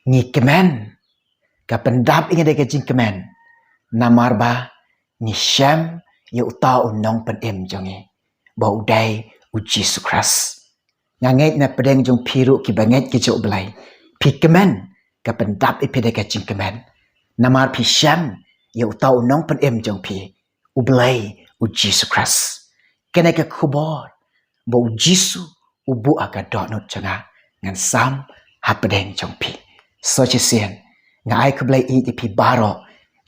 Ni kemen ka pendap inga de ka jing kemen namar ba ni syam ya uta unong pen em jonge ba udai u Jesus Christ nganget na pedeng jong piru ki banget ki jok belai pi kemen ka pendap ipede ka jing kemen namar pi syam ya uta unong pen em jong pi u belai u Jesus Christ kene ka khubor ba u Jesus u bu aka donut janga ngan sam ha pedeng jong pi so chi sien nga ai ka blai i pi baro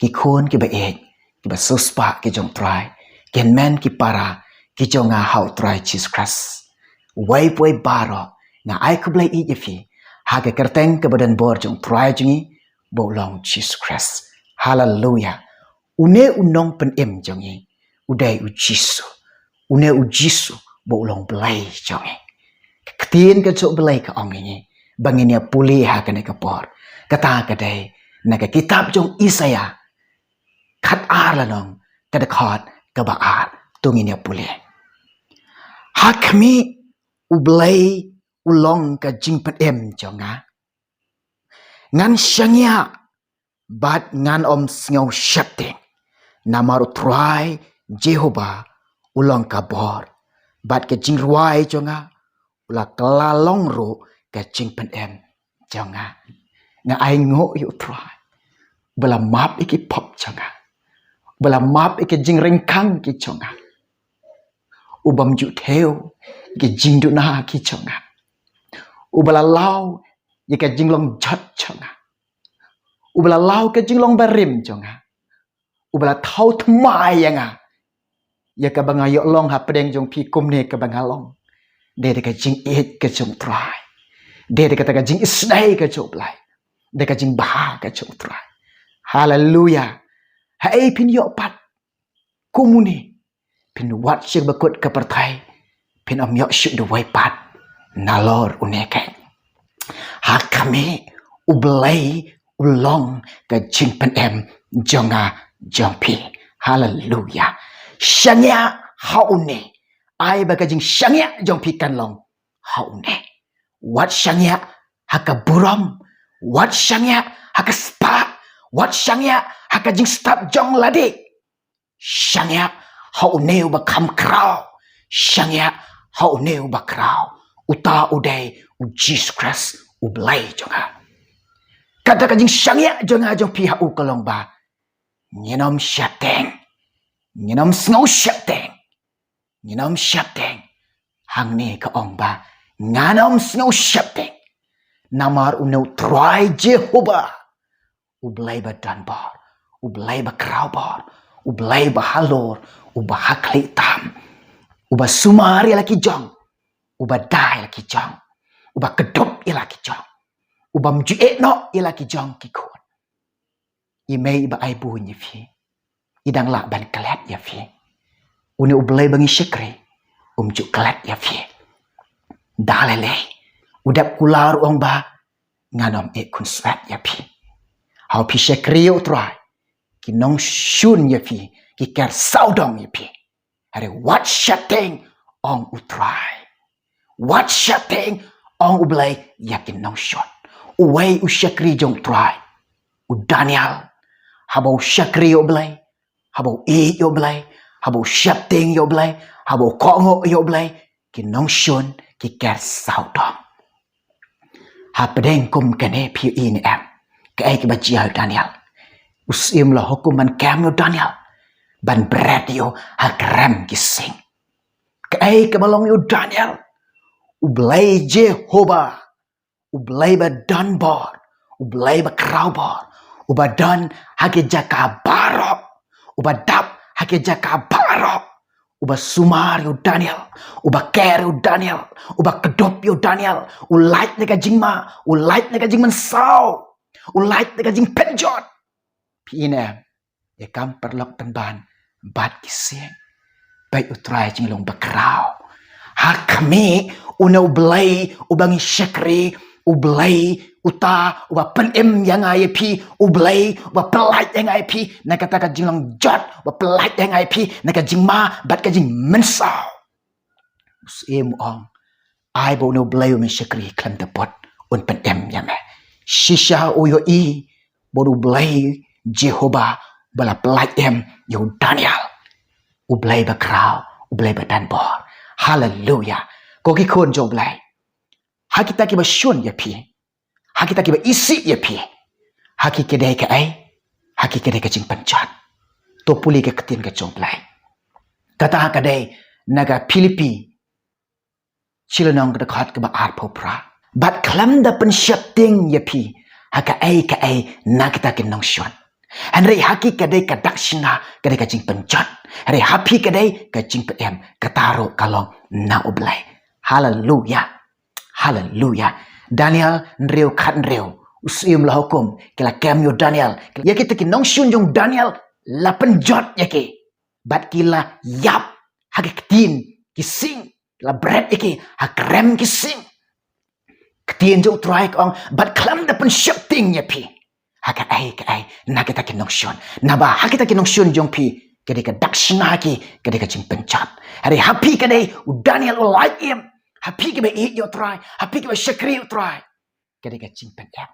ki khun ki ba e ki ba suspa ki jong try ken men ki para ki jong nga how try Jesus Christ wai poi baro nga ai ka blai i fi ha ka kerteng ka badan bor jong try jingi bo long Jesus Christ hallelujah une unong pen em jongi udai u Jesus une u Jesus bo long blai jongi ketien ka jok blai ka ong ni bangenia puli ha ka ne ka por kata ka dai na ka kitab jong Isaya khat ar la nong ka da khot ka ba ar tunginia puli hakmi ublai ulong ka jingpat em jonga ngan syangya bat ngan om sngau syapte namaru try Jehovah ulong ka bor bat ka jingruai jonga ula kelalong ro ka jingpat em jonga nga ai ngo yu try bala map iki pop jonga bala map iki jingreng kang ki jonga ubam ju theo ki jing du na ki chonga ubala law ye ka jinglong jot chonga ubala law ka jinglong barim chonga ubala thau thmai yanga ye ka banga yo long ha pedeng jong pi kumne ka banga long de ka jing et ka chong try de ka ta ka jing isdai ka chok lai de ka jing ba ka chok try hallelujah hai pin yo pat kumuni pin wat syek bakut ka pertai pin om yok syuk du wai pat nalor uneke hakame ublai ulong ka jing pen em jonga jongpi hallelujah syangya haune ai ba ka jing syangya jongpi kan long haune wat syangya haka buram wat syangya haka spa wat syangya haka jing stap jong ladi syangya haune ba kam krau syangya haune ba krau uta udai u Jesus Christ u blai jonga kata ka jing syangya jonga jong pi ha u kolong ba nyenom syateng nyenom snow syateng nyenom syateng hang ni ka ong ba nganom snow syateng namar unau try Jehovah ublai ba danbar ublai ba kraubar ublai ba halor uba hakli tam uba sumari laki jong uba dai laki jong uba kedop laki jong uba mjuet no laki jong ki kon imei ba ai bu ni fi idang la ban klet ya fi uni ublai bangi syekre umjuk klet ya fi dalele udap kular ong ba nganom e kun swat ya fi hau pi syekre utrai ki nong shun ya fi ki ker saudong ya fi are what shateng ong utrai what shateng ong ublai yakin nong shot uwei u syekre jong trai u Daniel habau syekre ublai habau e ublai habau shateng ublai habau kongo ublai ki nong shun ki ker saudong ha pedeng kum kene pi in em ke ai ki bajia Daniel usim la hukuman kem Daniel ban berat yo hakrem kising ke ai ke balong yo Daniel ublai Jehovah ublai ba danbar ublai ba kraubar ubadan hake jaka barok ubadap hake jaka barok uba sumar yo Daniel uba ker yo Daniel uba kedop yo Daniel ulait neka jingma ulait neka jingman sao ulait neka jing penjot pinem ya kam perlok penban bat kising bai utrai jing long bakrau hakami una ublai ubangi syakri ublai uta uba penem yang ai pi ublai uba pelait yang ai pi na kata ka jing long jot uba pelait yang ai pi na ka jing ma bat ka jing mensau usim ong ai bo no ublai um syakri klam de pot un penem yang me Shisha uyo i bodu blay Jehovah bala blay em yo Daniel u blay ba krau u blay ba dan bor. Hallelujah. Ko ki khon jong blay. Ha kita ki ba shun ya pi. Ha kita ki ba isi ya pi. Ha ki kedai ka ai. Ha ki kedai ka jing panchat. To puli ka ketin ka jong blay. Kata ha kadai naga Filipi Chilanong ka khat ka ba ar phopra. Bat klam da pen syap ting ya pi. Haka ai na kita kin nong shon. Henry haki kadai ka dakshina kadai ka jing penjat. Henry happy kadai ka jing pem kataro kalong na oblay. Hallelujah. Hallelujah. Daniel nreu khat nreu. Usium la hukum kila kem yo Daniel. Ya kita kin nong shon jong Daniel la penjat ya ke. Bat kila yap haki ketin kising la bread iki hakrem kising. Ketien jong try kong bat klam da pen syap ting ya pi. Haka ai na kita kinong shon. Na ba hakita kinong shon jong pi kade ka dakshina ki kade ka jing pencap. Hari happy kade u Daniel u like him. Happy ke ba eat yo try. Happy ke ba shakri yo try. Kade ka jing pencap.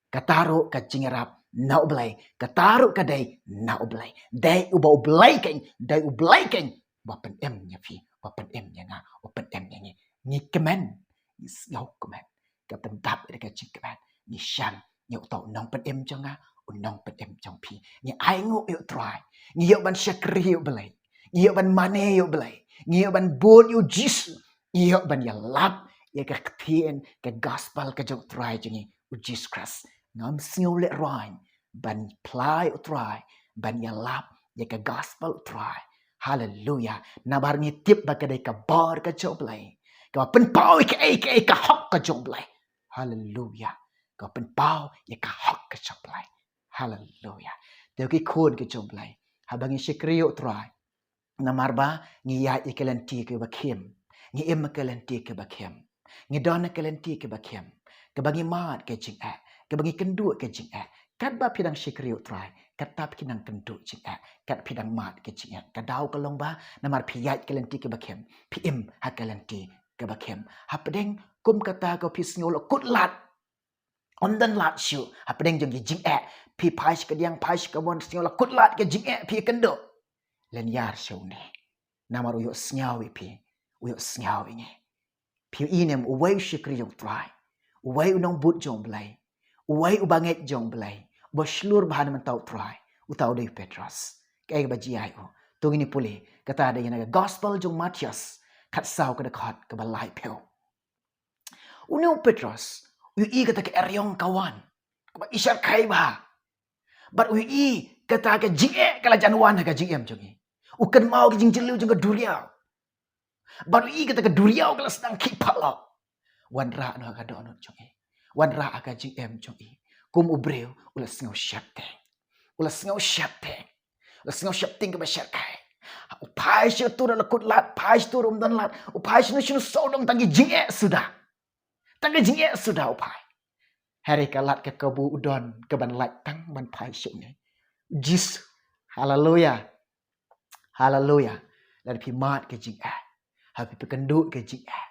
Kataro ka jing rap na ublay. Kataro kade na ublay. Dai u ba ublay ken. Dai ublay ken. Wapen em nya pi. Wapen em nya nga. Wapen em nya ni kemen. Ni slow kemen. Ka pendap ka jing kemen. Ni shan. Nhậu tàu nong pen em cho nga nong pen em trong pi ni ai ngộ yêu try ni yêu ban shakri yêu belai ni yêu ban mane yêu belai ni yêu ban bon yêu jis ni yêu ban ya lap ya ka thien ka gospel ka jok try cho ni Jesus Christ ngam siêu le roi ban ply try ban ya lap ya ka gospel try. Hallelujah. Na bar ni tip ba ka dai ka bar ka jok belai ka pen pau ka hok ka jok belai. Hallelujah. Có bên bao ya ka hok ka choplai. Hallelujah. Teo ki khôn ka choplai. Habang shikriyo try. Namarba ngi ya ikelanti ke bakem. Ngi em kelanti ke bakem. Ngi dona kelanti ke bakem. Ke bagi mat ke jing a. Ke bagi kendu ke jing a. Kat ba pidang shikriyo try. Kat tap kinang kendu jing a. Kat pidang mat ke jing a. Kadau ka long ba namar piyat kelanti ke bakem. Pim ha kelanti ke bakem. Hapdeng kum kata ko pisngol kut lat. On dan lat shu hapdeng jong jing e pi paish ka diang paish ka bon snyola kut lat ke jing e pi kendo len yar shu ne namar uyo snyawi pi uyo snyawi nge pi inem uway shikri jong try uway unong but jong blay uway ubanget jong blay bo shlur bahan man tau try utau de Petros kay ba ji ai o tungini puli kata ada yang gospel jong Matius kat saw ka dekat ka balai pel uno Petros ui kata ke eryong kawan. Kaba isyar kai ba. But ui kata ke jing'e kala januan ka jing'em jongi. Ukan mau ke jing jeliu jong ke duriau. But ui kata ke duriau kala sedang kipalo. Wan ra no ka donut jongi. Wan ra ka jing'em jongi. Kum ubreu ula sngau syapteng. Ula sngau syapteng. Ula sngau syapteng ke basyar kai. Upai syu tu la kut lat, pai syu rum dan lat. Upai syu syu sodong tangi jing'e sudah. Tangga jing'e sudah upai. Hari kalat ke kebu udon ke ban lat tang ban pai syuknya. Jis. Hallelujah. Hallelujah. Dari pi mat ke jing'e. Hapi pi kenduk ke jing'e.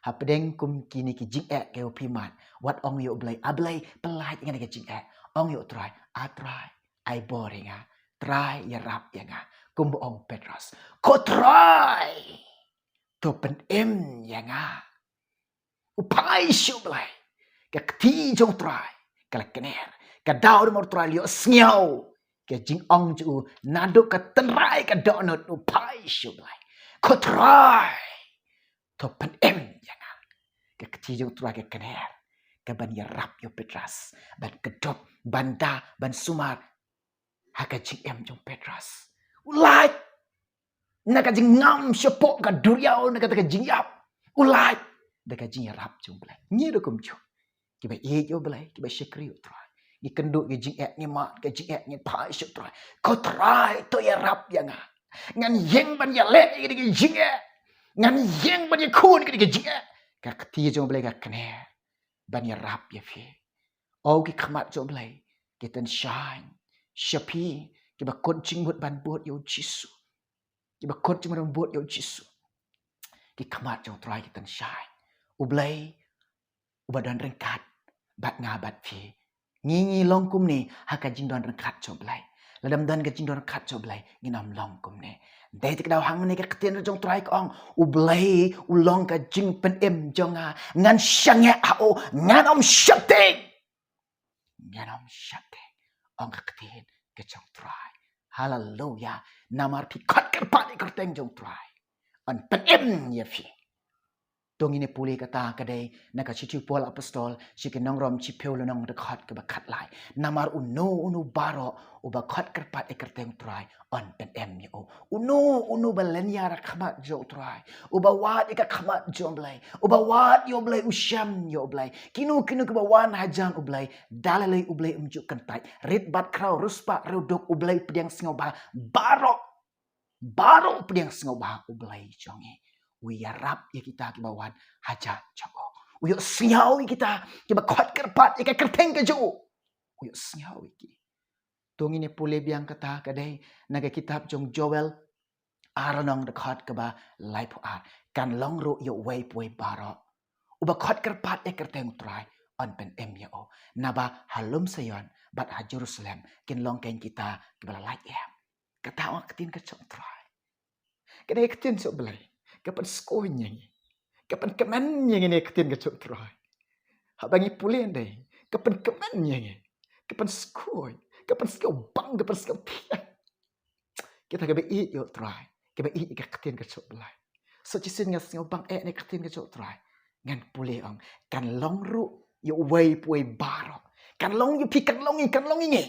Hapi deng kum kini ke jing'e ke pi mat. Wat ong yo blay. Ablay pelai dengan ke jing'e. Ong yo try. I try. I boring ah. Try ya rap ya nga. Kum ong Petros. Ko try. To pen em ya nga. Upai syuk belai. Ka kti jong try. Kala kener. Ka daw mor try liyo snyaw. Ka jing ong ju naduk ka tenrai ka donut upai syuk belai. Ko try. To pen em yang ka kti jong try ka kener. Ka ban ya rap yo Petras. Ban kedop banda ban sumar. Haka jing em jong Petras. Ulai. Naka jing ngam syopok ka duriau naka ka jing yap. Ulai. Dekat jing rap jong belai. Nyi do kum chu. Kiba e yo belai, kiba shikri yo try. Ni kenduk ke jing ni mat ke jing ni pai shu try. Ko try to ya rap ya nga. Ngan yeng ban ya le ke jing ngan yeng ban ya kun ke jing ka kti jong belai ka kne. Ban ya rap ya fi. O ki khamat jong belai. Kita shine. Shapi kiba kon ching mut ban bot yo jisu. Kiba kon ching mut bot yo jisu. Ki khamat jong try kita shine. Ublay, ubadan rengkat, bat ngabat fi, ngi long kum ni haka jing don kat choblai ladam dan ka jing don kat choblai nginam long kum ni dai tik daw hang ni ka ktien jong trai kong u blai u long ka jing pen em jonga ngan shange a o ngan om shate ngan om shate ong ka ktien ka jong trai hallelujah namar pi khat kar pa ni kerteng jong trai an pen em ye fi tong ini puli kata kadai naka chitu pol apostol shikinong rom chipeu lunong de khat ke bakat lai namar unu baro uba khat kerpat ekerteng try on pen em yo unu balenya ra khamat jo try uba wat ika khamat jo blai uba wat yo blai usham yo blai kinu ke bawan hajang ublai dalalai ublai umjuk kentai rit bat kraw ruspa rodok ublai pediang singoba baro pediang singoba ublai jonge Uya rap ya kita ke bawah haja jago. Uya siau kita ke bakot kerpat ya kerteng ke jo. Uya siau iki. Tung ini pule biang kata kadai naga kitab jong Joel aranong dekat ke ba lai pu ar kan long ro yo wei pui baro. Uba kot kerpat ya kerteng try on pen em ya o. Naba halum sayon bat ha Jerusalem kin long ken kita ke bala lai em. Kata orang ketin ke jong try. Kadai ketin sok belai. Kapan skonya ni? Kapan kemannya ni ketin ke cok try? Hak bangi pulen deh. Kapan kemannya ni? Kapan skoy? Kapan skau bang? Kapan skau tiang? Kita kebe eat yo try. Kebe eat ke ketin ke cok belai. So cisin ngas skau bang ni ketin ke cok try. Ngan pule ong kan long ru yo way pue baro. Kan long yo pi kan long ni.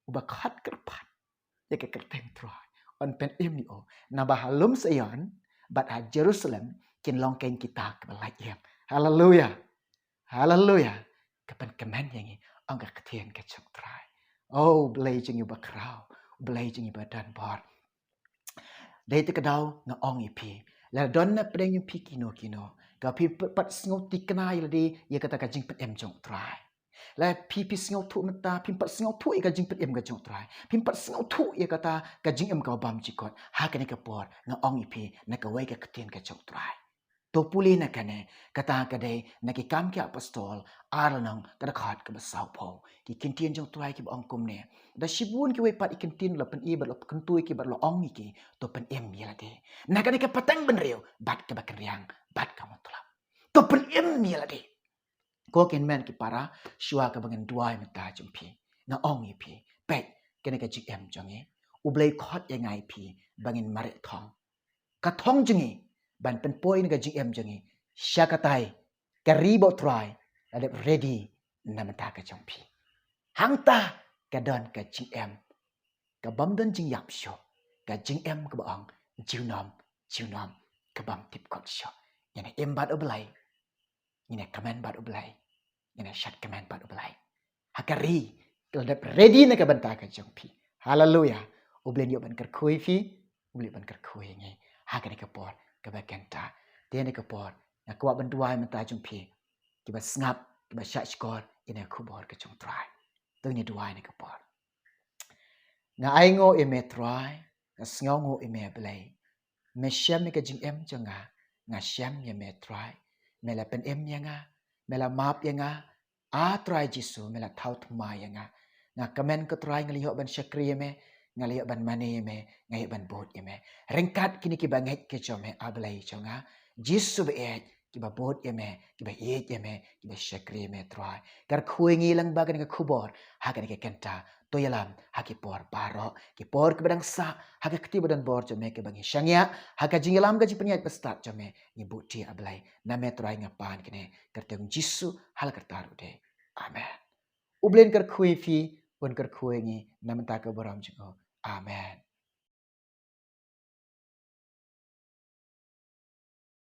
Uba khat kerpat. Ya ke ketin try. On pen em ni o. Nabah halum sayon. But at Jerusalem, kin long ken kita kebalai yam. Hallelujah. Hallelujah. Kapan keman yang ang ketien ke chok try. Oh, blazing you bakrau. Blazing you badan bor. Dai te kadau nga ong ipi. La donna pedeng you pi kino. Ka pi pat sngot ti kenai ladi ya kata kajing pet em chok try. La pi sngau tu mata pi pat sngau tu ka jing pet em ka jong try pi pat sngau tu ya kata ka jing em ka bam jikot ha ka ne ka por nga ong ipi na ka wai ka ktien ka jong try to puli na kane kata ka dei na ki kam ki apostol aranang ka khat ka basau pho ki kintien jong try ki ong kum ne da shibun ki wai pat ikintin la pen i ba lo kentui ki ba lo ong ki to pen em ya de na ka ne ka patang ben reu bat ka ba kriang bat ka mutla to pen em ya de ko ken men ki para shua ka bangan duai mata jumpi na ong yi pi pek ken ka gm jonge ublei khot ya ngai pi bangin mare thong ka thong jingi ban pen poi ka gm jonge shakatai ka ribo try adep ready na mata ka jumpi hangta ka don ka gm ka bam don jing yap sho ka gm ka bang jiunom ka bam tip kot sho yana embat oblai Ini kamen bat ublai. Ini shat kamen bat ublai. Hakari. Kalau ready nak bantah ke jongpi. Hallelujah. Ublen yo ban kerkui fi. Ublen ban kerkui ngai. Hakani kapor. Kabakenta. Dia ni kapor. Nak kuat bantuai mata jongpi. Kiba ngap. Kiba shat skor. Ini kubor ke jong try. Tu ni dua ni kapor. Nga aingo ime try. Nga sngongo ime blai. Me syam ni ke jing em jonga. Nga syam ye me try. Mela pen em yang mela map yang try jisu mela tau thuma yang nga kamen ko try ngalihok ban syakri me ngalihok ban mane me ngai ban bot me rengkat kini ki banget ke jome ablai jonga jisu be ki ba bot me ki ba ye me ki ba syakri me try kar khui ngi lang bagan ka khubor ha kan ke kenta to yalam ha ki por baro ki por ke badang sa ha ke kti badan bor jome ke bangi syangya ha ka jingalam gaji penyat bestat jome ni buti ablai na me try ngapan kene kerteng jisu hal kertaru de amen ublen kar khui fi pun kar khui ngi namta ka boram jingo amen